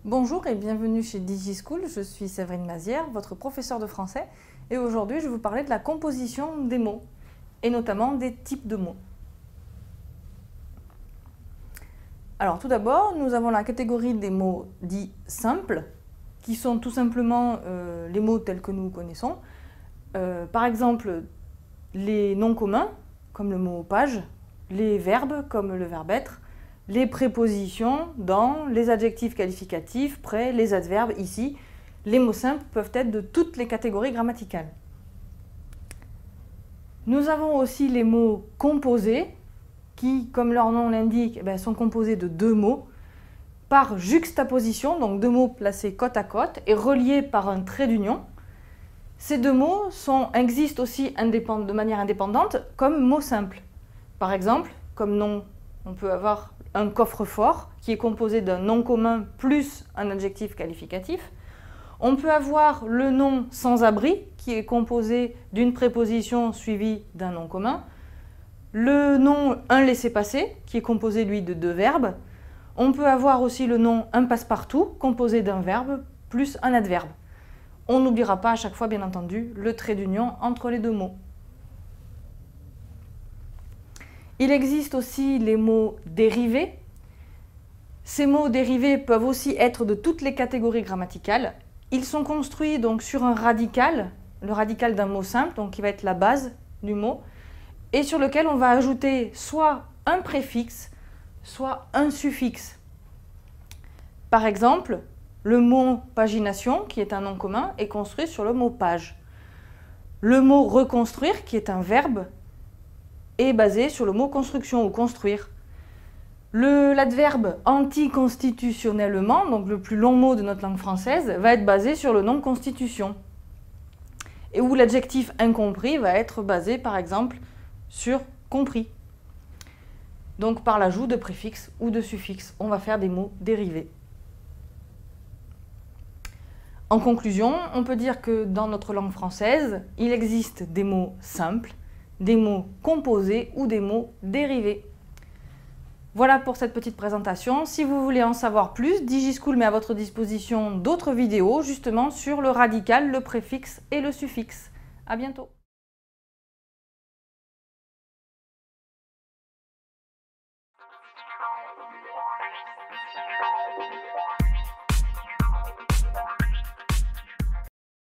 Bonjour et bienvenue chez DigiSchool, je suis Séverine Mazière, votre professeure de français, et aujourd'hui je vais vous parler de la composition des mots, et notamment des types de mots. Alors tout d'abord, nous avons la catégorie des mots dits simples, qui sont tout simplement les mots tels que nous connaissons. Par exemple, les noms communs, comme le mot page, les verbes, comme le verbe être, les prépositions, dans, les adjectifs qualificatifs, près, les adverbes, ici. Les mots simples peuvent être de toutes les catégories grammaticales. Nous avons aussi les mots composés, qui, comme leur nom l'indique, sont composés de deux mots, par juxtaposition, donc deux mots placés côte à côte, et reliés par un trait d'union. Ces deux mots existent aussi de manière indépendante comme mots simples. Par exemple, comme nom, on peut avoir un coffre-fort qui est composé d'un nom commun plus un adjectif qualificatif. On peut avoir le nom sans-abri qui est composé d'une préposition suivie d'un nom commun. Le nom un laissez-passer qui est composé lui de deux verbes. On peut avoir aussi le nom un passe-partout composé d'un verbe plus un adverbe. On n'oubliera pas à chaque fois bien entendu le trait d'union entre les deux mots. Il existe aussi les mots dérivés. Ces mots dérivés peuvent aussi être de toutes les catégories grammaticales. Ils sont construits donc sur un radical, le radical d'un mot simple, donc qui va être la base du mot, et sur lequel on va ajouter soit un préfixe, soit un suffixe. Par exemple, le mot pagination, qui est un nom commun, est construit sur le mot page. Le mot reconstruire, qui est un verbe, est basé sur le mot construction ou construire. L'adverbe anticonstitutionnellement, donc le plus long mot de notre langue française, va être basé sur le nom constitution. Et où l'adjectif incompris va être basé par exemple sur compris. Donc par l'ajout de préfixes ou de suffixes, on va faire des mots dérivés. En conclusion, on peut dire que dans notre langue française, il existe des mots simples, des mots composés ou des mots dérivés. Voilà pour cette petite présentation. Si vous voulez en savoir plus, DigiSchool met à votre disposition d'autres vidéos justement sur le radical, le préfixe et le suffixe. À bientôt.